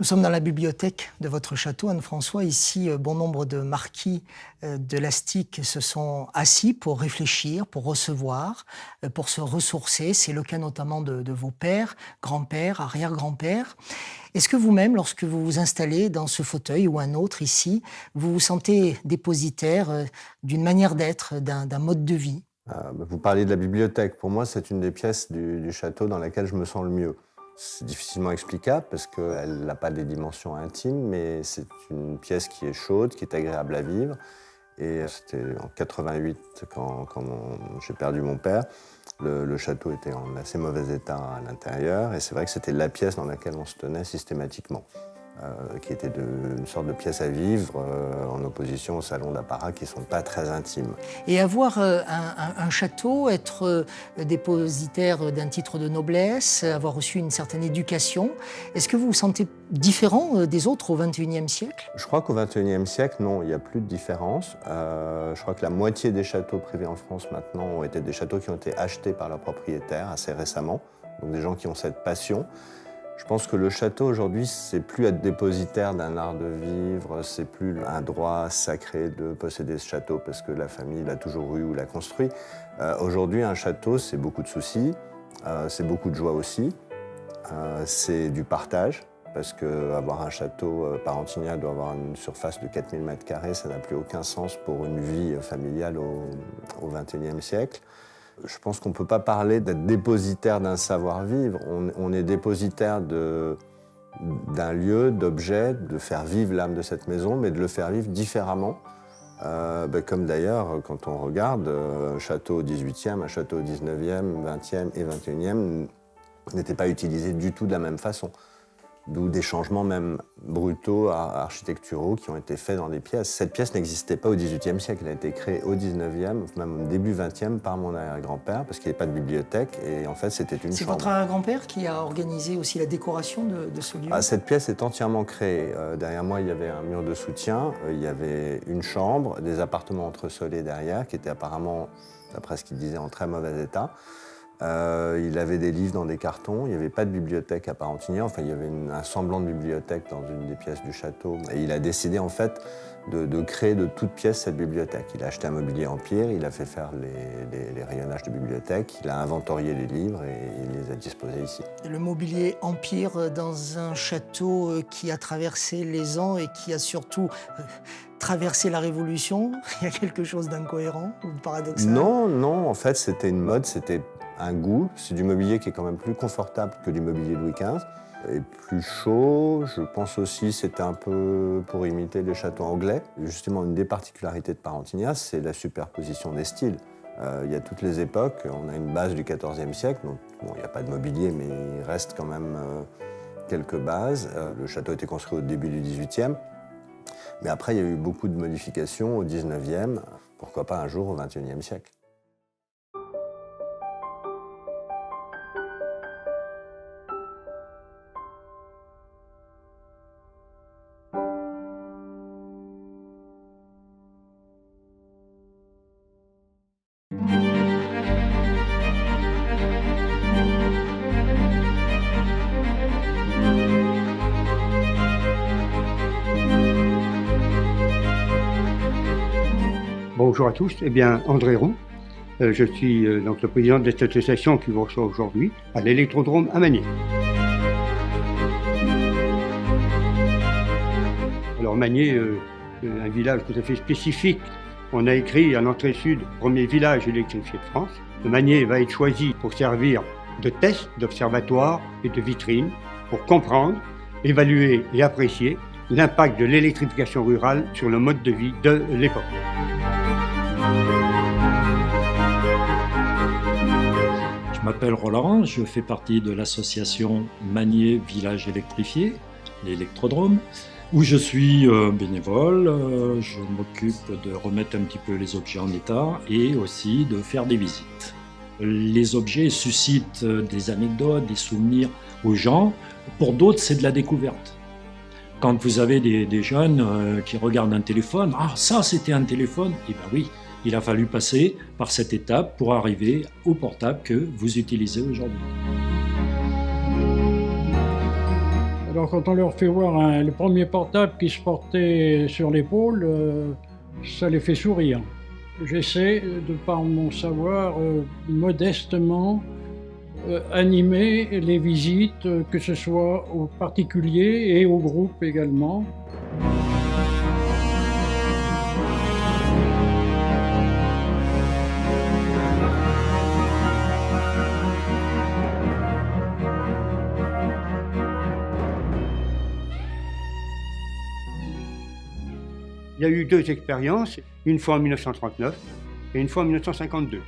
Nous sommes dans la bibliothèque de votre château, Anne-François. Ici, bon nombre de marquis de Lastic se sont assis pour réfléchir, pour recevoir, pour se ressourcer. C'est le cas notamment de vos pères, grands-pères, arrière-grands-pères. Est-ce que vous-même, lorsque vous vous installez dans ce fauteuil ou un autre ici, vous vous sentez dépositaire d'une manière d'être, d'un mode de vie? Vous parliez de la bibliothèque. Pour moi, c'est une des pièces du château dans laquelle je me sens le mieux. C'est difficilement explicable parce qu'elle n'a pas des dimensions intimes, mais c'est une pièce qui est chaude, qui est agréable à vivre. Et c'était en 88, quand j'ai perdu mon père. Le château était en assez mauvais état à l'intérieur. Et c'est vrai que c'était la pièce dans laquelle on se tenait systématiquement. Qui était une sorte de pièce à vivre en opposition au salon d'apparat qui ne sont pas très intimes. Et avoir un château, être dépositaire d'un titre de noblesse, avoir reçu une certaine éducation, est-ce que vous vous sentez différent des autres au XXIe siècle? Je crois qu'au XXIe siècle, non, il n'y a plus de différence. Je crois que la moitié des châteaux privés en France maintenant ont été des châteaux qui ont été achetés par leurs propriétaires assez récemment, donc des gens qui ont cette passion. Je pense que le château aujourd'hui, c'est plus être dépositaire d'un art de vivre, c'est plus un droit sacré de posséder ce château parce que la famille l'a toujours eu ou l'a construit. Aujourd'hui, un château, c'est beaucoup de soucis, c'est beaucoup de joie aussi, c'est du partage parce qu'avoir un château Parentignac doit avoir une surface de 4000 m², ça n'a plus aucun sens pour une vie familiale au XXIe siècle. Je pense qu'on ne peut pas parler d'être dépositaire d'un savoir-vivre. On est dépositaire d'un lieu, d'objets, de faire vivre l'âme de cette maison, mais de le faire vivre différemment. Comme d'ailleurs, quand on regarde, un château au XVIIIe, un château au XIXe, XXe et XXIe n'était pas utilisé du tout de la même façon. D'où des changements même brutaux, architecturaux qui ont été faits dans des pièces. Cette pièce n'existait pas au XVIIIe siècle, elle a été créée au XIXe, même au début XXe, par mon arrière-grand-père, parce qu'il n'y avait pas de bibliothèque, et en fait c'était une chambre. C'est votre arrière-grand-père qui a organisé aussi la décoration de ce lieu? Cette pièce est entièrement créée. Derrière moi, il y avait un mur de soutien, il y avait une chambre, des appartements entresolés derrière, qui étaient apparemment, d'après ce qu'il disait, en très mauvais état. Il avait des livres dans des cartons, il n'y avait pas de bibliothèque à Parentignac, enfin il y avait un semblant de bibliothèque dans une des pièces du château. Et il a décidé en fait de créer de toute pièce cette bibliothèque. Il a acheté un mobilier Empire, il a fait faire les rayonnages de bibliothèque, il a inventorié les livres et il les a disposés ici. Et le mobilier Empire dans un château qui a traversé les ans et qui a surtout traversé la Révolution, il y a quelque chose d'incohérent ou de paradoxal? Non, en fait c'était une mode, c'était un goût. C'est du mobilier qui est quand même plus confortable que du mobilier Louis XV. Et plus chaud, je pense aussi c'était un peu pour imiter les châteaux anglais. Justement, une des particularités de Parentignac, c'est la superposition des styles. Il y a toutes les époques, on a une base du XIVe siècle, donc bon, il n'y a pas de mobilier, mais il reste quand même quelques bases. Le château a été construit au début du XVIIIe, mais après il y a eu beaucoup de modifications au XIXe, pourquoi pas un jour au XXIe siècle. Bonjour à tous, André Roux. Je suis donc le président de cette association qui vous reçoit aujourd'hui à l'Électrodrome à Magny. Alors Magny, un village tout à fait spécifique. On a écrit à l'entrée sud, premier village électrifié de France. Magny va être choisi pour servir de test, d'observatoire et de vitrine pour comprendre, évaluer et apprécier l'impact de l'électrification rurale sur le mode de vie de l'époque. Je m'appelle Roland, je fais partie de l'association Magny Village Électrifié, l'Électrodrome, où je suis bénévole. Je m'occupe de remettre un petit peu les objets en état et aussi de faire des visites. Les objets suscitent des anecdotes, des souvenirs aux gens. Pour d'autres, c'est de la découverte. Quand vous avez des jeunes qui regardent un téléphone, « Ah, ça c'était un téléphone !» Eh bien oui, il a fallu passer par cette étape pour arriver au portable que vous utilisez aujourd'hui. Alors quand on leur fait voir le premier portable qui se portait sur l'épaule, ça les fait sourire. J'essaie, de par mon savoir, modestement, animer les visites, que ce soit aux particuliers et aux groupes également. Il y a eu 2 expériences, une fois en 1939 et une fois en 1952.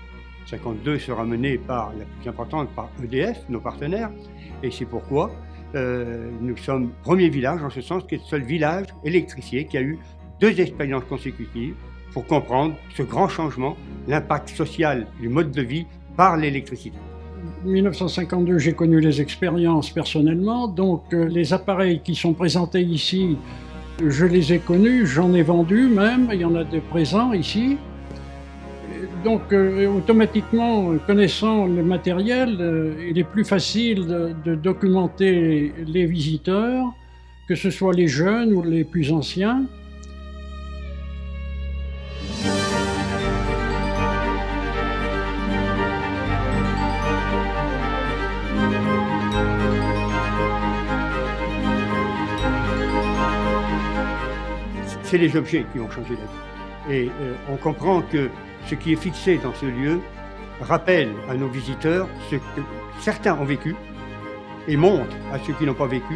52 sera menée par la plus importante, par EDF, nos partenaires, et c'est pourquoi nous sommes premier village, en ce sens, qui est le seul village électrifié qui a eu 2 expériences consécutives pour comprendre ce grand changement, l'impact social du mode de vie par l'électricité. En 1952, j'ai connu les expériences personnellement, donc les appareils qui sont présentés ici, je les ai connus, j'en ai vendu même, il y en a de présents ici. Donc automatiquement, connaissant le matériel, il est plus facile de documenter les visiteurs, que ce soit les jeunes ou les plus anciens. C'est les objets qui ont changé la vie. Et on comprend que ce qui est fixé dans ce lieu rappelle à nos visiteurs ce que certains ont vécu et montre à ceux qui n'ont pas vécu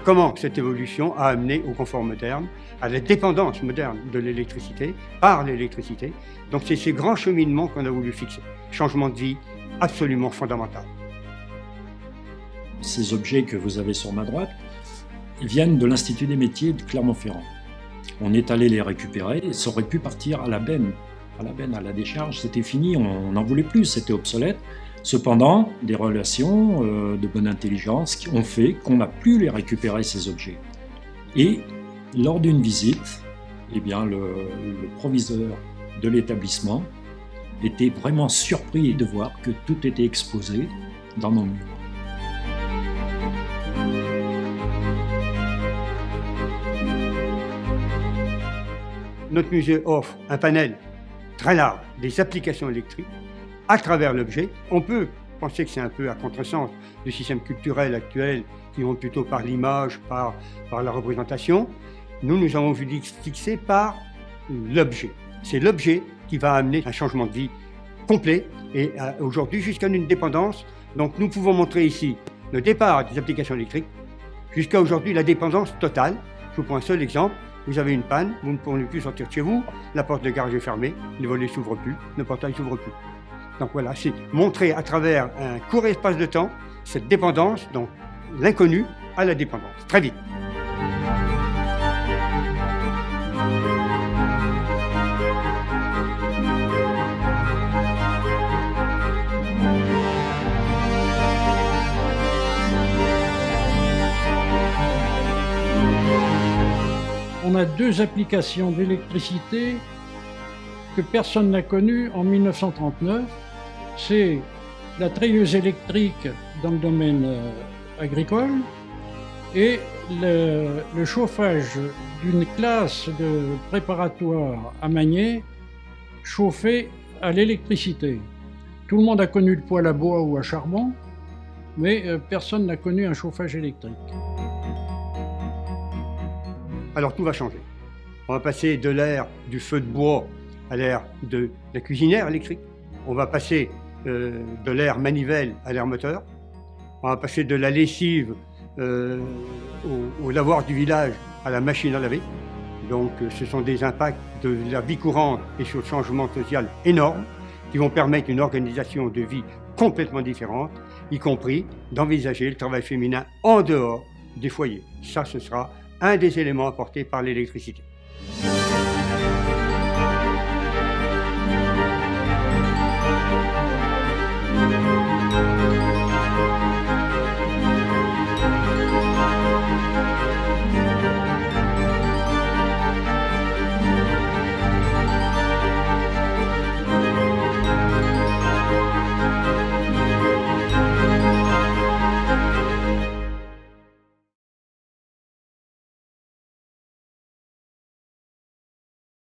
comment cette évolution a amené au confort moderne, à la dépendance moderne de l'électricité, par l'électricité. Donc c'est ces grands cheminements qu'on a voulu fixer. Changement de vie absolument fondamental. Ces objets que vous avez sur ma droite viennent de l'Institut des métiers de Clermont-Ferrand. On est allé les récupérer et ça aurait pu partir à la benne, à la décharge, c'était fini, on n'en voulait plus, c'était obsolète. Cependant, des relations de bonne intelligence ont fait qu'on a pu les récupérer, ces objets. Et lors d'une visite, eh bien, le proviseur de l'établissement était vraiment surpris de voir que tout était exposé dans nos murs. Notre musée offre un panel très large des applications électriques à travers l'objet. On peut penser que c'est un peu à contresens du système culturel actuel qui vont plutôt par l'image, par la représentation. Nous avons voulu fixer par l'objet. C'est l'objet qui va amener un changement de vie complet et aujourd'hui jusqu'à une dépendance. Donc nous pouvons montrer ici le départ des applications électriques jusqu'à aujourd'hui la dépendance totale. Je vous prends un seul exemple. Vous avez une panne, vous ne pourrez plus sortir de chez vous, la porte de garage est fermée, les volets ne s'ouvrent plus, le portail ne s'ouvre plus. Donc voilà, c'est montrer à travers un court espace de temps cette dépendance, donc l'inconnu à la dépendance, très vite. On a 2 applications d'électricité que personne n'a connues en 1939. C'est la treilleuse électrique dans le domaine agricole et le chauffage d'une classe de préparatoire à Magné chauffée à l'électricité. Tout le monde a connu le poêle à bois ou à charbon, mais personne n'a connu un chauffage électrique. Alors tout va changer. On va passer de l'ère du feu de bois à l'ère de la cuisinière électrique. On va passer de l'ère manivelle à l'ère moteur. On va passer de la lessive au lavoir du village à la machine à laver. Donc ce sont des impacts de la vie courante et sur le changement social énorme qui vont permettre une organisation de vie complètement différente, y compris d'envisager le travail féminin en dehors des foyers. Ça, ce sera un des éléments apportés par l'électricité.